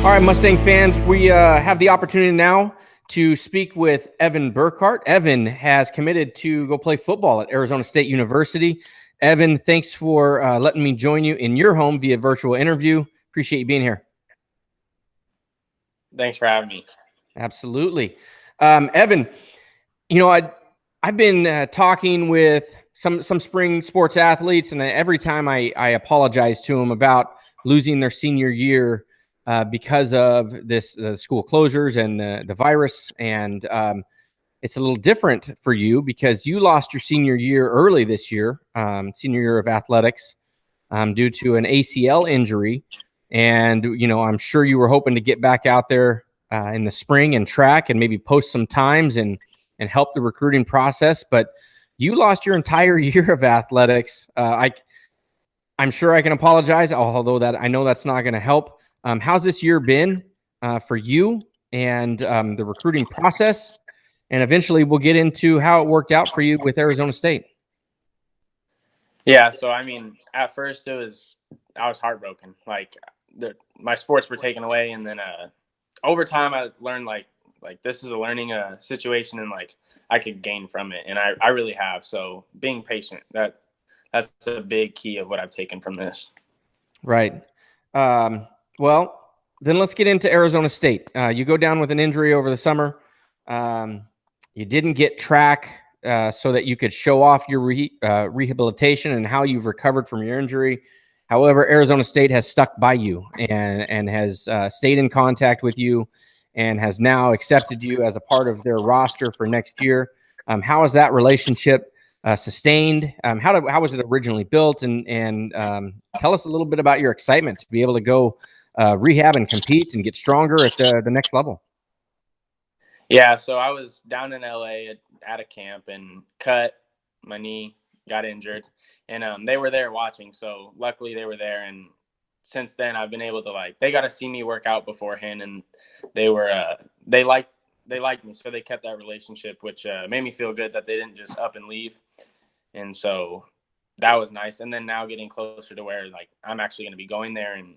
All right, Mustang fans, we have the opportunity now to speak with Evan Burkhart. Evan has committed to go play football at Arizona State University. Evan, thanks for letting me join you in your home via virtual interview. Appreciate you being here. Thanks for having me. Absolutely. Evan, I've been talking with some spring sports athletes, and every time I apologize to them about losing their senior year because of this school closures and the virus. And it's a little different for you because you lost your senior year early this year, senior year of athletics, due to an ACL injury. And, I'm sure you were hoping to get back out there in the spring and track and maybe post some times and help the recruiting process. But you lost your entire year of athletics. I'm sure I can apologize, although I know that's not going to help. How's this year been for you and the recruiting process? And eventually we'll get into how it worked out for you with Arizona State. Yeah, so at first I was heartbroken. Like my sports were taken away, and then over time I learned like this is a learning situation, and like I could gain from it, and I really have. So being patient, that's a big key of what I've taken from this. Right. Well, then let's get into Arizona State. You go down with an injury over the summer. You didn't get track so that you could show off your rehabilitation and how you've recovered from your injury. However, Arizona State has stuck by you and has stayed in contact with you and has now accepted you as a part of their roster for next year. How is that relationship sustained? How was it originally built? And tell us a little bit about your excitement to be able to go rehab and compete and get stronger at the next level. Yeah, so I was down in LA at a camp and cut my knee, got injured, and they were there watching. So luckily they were there, and since then I've been able to they got to see me work out beforehand, and they liked me, so they kept that relationship, which made me feel good that they didn't just up and leave. And so that was nice. And then now getting closer to where I'm actually going to be going there and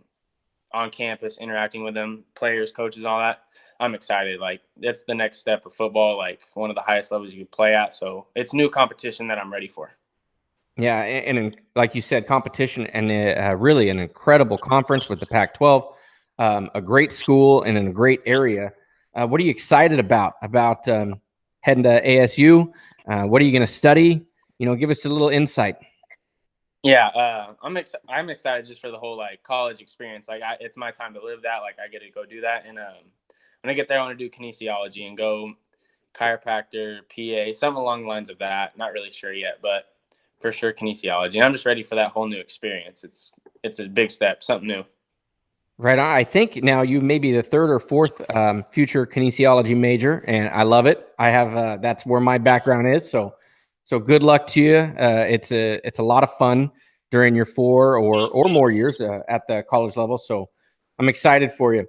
on campus interacting with them, players, coaches, all that. I'm excited. It's the next step of football, one of the highest levels you could play at. So it's new competition that I'm ready for. Yeah, and like you said, competition and really an incredible conference with the Pac-12, a great school and in a great area. What are you excited about heading to ASU? What are you going to study? Give us a little insight. Yeah, I'm excited just for the whole college experience. It's my time to live that. I get to go do that. And when I get there, I want to do kinesiology and go chiropractor, PA, something along the lines of that. Not really sure yet, but for sure kinesiology. And I'm just ready for that whole new experience. It's a big step, something new. Right on. I think now you may be the third or fourth future kinesiology major, and I love it. I have that's where my background is. So good luck to you. It's a lot of fun during your 4 or more years at the college level. So I'm excited for you.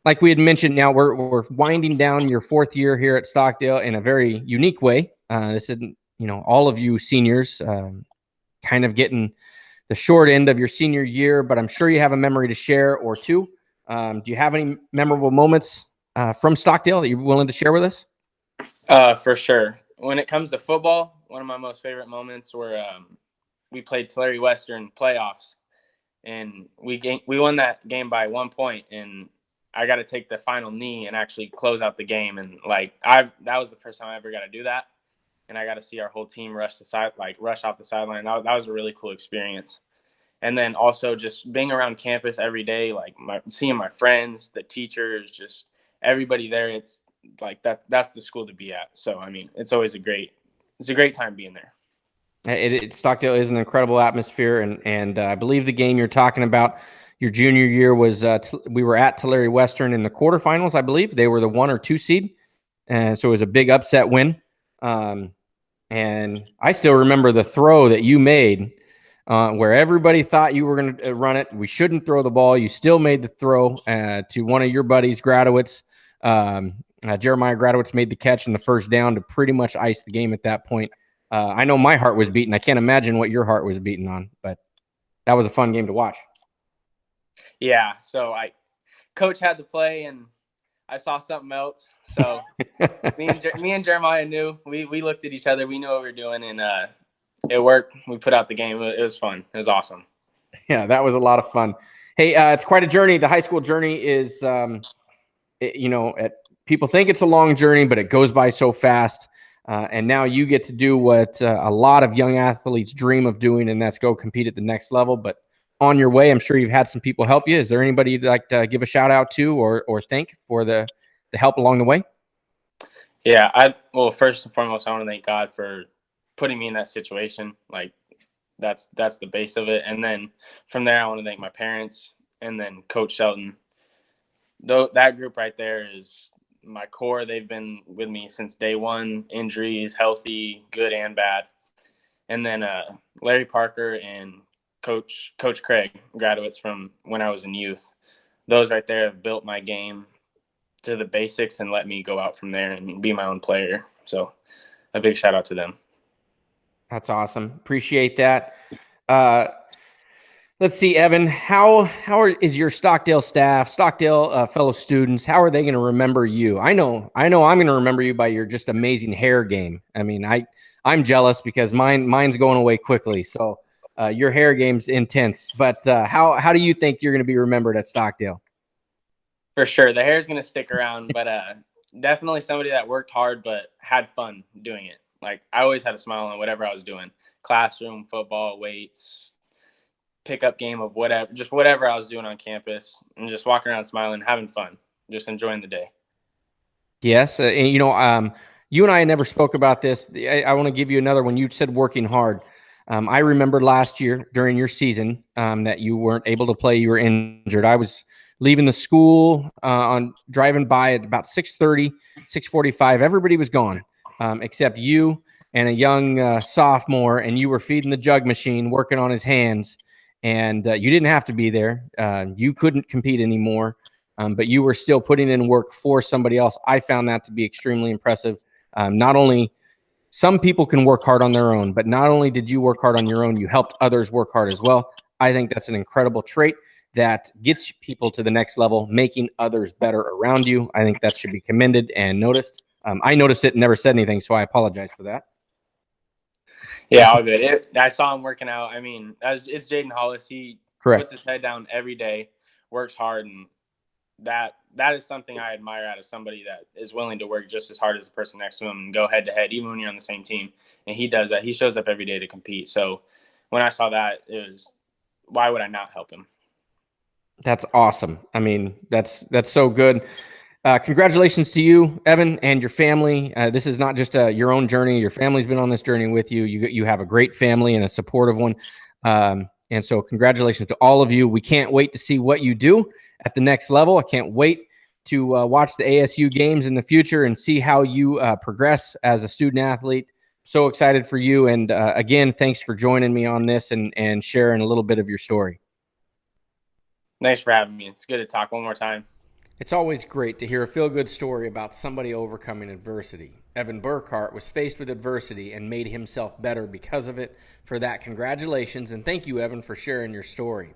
Like we had mentioned, now we're winding down your 4th year here at Stockdale in a very unique way. This isn't, all of you seniors kind of getting the short end of your senior year, but I'm sure you have a memory to share or two. Do you have any memorable moments from Stockdale that you're willing to share with us? For sure. When it comes to football, one of my most favorite moments were we played Tulare Western playoffs, and we won that game by 1 point, and I got to take the final knee and actually close out the game. And that was the first time I ever got to do that. And I got to see our whole team rush off the sideline. That was a really cool experience. And then also just being around campus every day, seeing my friends, the teachers, just everybody there. It's that's the school to be at. So, it's always a great time being there. Stockdale is an incredible atmosphere. And I believe the game you're talking about, your junior year, was we were at Tulare Western in the quarterfinals. I believe they were the 1 or 2 seed. And so it was a big upset win. And I still remember the throw that you made where everybody thought you were going to run it. We shouldn't throw the ball. You still made the throw to one of your buddies, Gradowitz. Jeremiah Gradowitz made the catch in the first down to pretty much ice the game at that point. I know my heart was beating. I can't imagine what your heart was beating on, but that was a fun game to watch. Yeah, so coach had to play, and I saw something else. So me and Jeremiah knew. We looked at each other. We knew what we were doing, and it worked. We put out the game. It was fun. It was awesome. Yeah, that was a lot of fun. Hey, it's quite a journey. The high school journey is, people think it's a long journey, but it goes by so fast. And now you get to do what a lot of young athletes dream of doing, and that's go compete at the next level. But on your way, I'm sure you've had some people help you. Is there anybody you'd like to give a shout out to or thank for the help along the way? Yeah, well, first and foremost, I want to thank God for putting me in that situation. Like, that's the base of it. And then from there, I want to thank my parents and then Coach Shelton. Though that group right there is my core. They've been with me since day one, injuries, healthy, good and bad. And then Larry Parker and Coach Craig, graduates from when I was in youth. Those right there have built my game to the basics and let me go out from there and be my own player. So a big shout out to them. That's awesome. Appreciate that. Let's see, Evan, is your Stockdale staff, Stockdale fellow students, how are they going to remember you? I know I'm going to remember you by your just amazing hair game. I mean, I'm jealous because mine's going away quickly. So your hair game's intense, but how do you think you're going to be remembered at Stockdale? For sure. The hair is going to stick around, but definitely somebody that worked hard but had fun doing it. Like, I always had a smile on whatever I was doing. Classroom, football, weights, pickup game of whatever I was doing on campus, and just walking around smiling, having fun, just enjoying the day. Yes. And, you and I never spoke about this. I want to give you another one. You said working hard. I remember last year during your season that you weren't able to play. You were injured. I was leaving the school on driving by at about 6:30, 6:45. Everybody was gone except you and a young sophomore, and you were feeding the jug machine, working on his hands. And you didn't have to be there. You couldn't compete anymore, but you were still putting in work for somebody else. I found that to be extremely impressive. Not only some people can work hard on their own, but not only did you work hard on your own, you helped others work hard as well. I think that's an incredible trait that gets people to the next level, making others better around you. I think that should be commended and noticed. I noticed it and never said anything, so I apologize for that. Yeah, all good. I saw him working out. I mean, it's Jaden Hollis. He puts his head down every day, works hard, and that is something I admire out of somebody that is willing to work just as hard as the person next to him and go head to head, even when you're on the same team. And he does that. He shows up every day to compete. So when I saw that, it was, why would I not help him? That's awesome. I mean, that's so good. Congratulations to you, Evan, and your family. This is not just your own journey. Your family's been on this journey with you. You have a great family and a supportive one. And so congratulations to all of you. We can't wait to see what you do at the next level. I can't wait to watch the ASU games in the future and see how you progress as a student athlete. So excited for you. And again, thanks for joining me on this and sharing a little bit of your story. Thanks for having me. It's good to talk one more time. It's always great to hear a feel-good story about somebody overcoming adversity. Evan Burkhart was faced with adversity and made himself better because of it. For that, congratulations, and thank you, Evan, for sharing your story.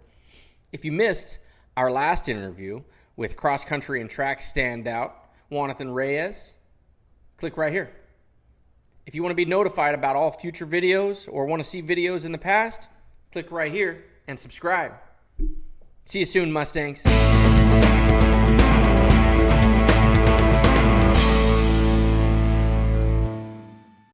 If you missed our last interview with cross-country and track standout Jonathan Reyes, click right here. If you want to be notified about all future videos or want to see videos in the past, click right here and subscribe. See you soon, Mustangs.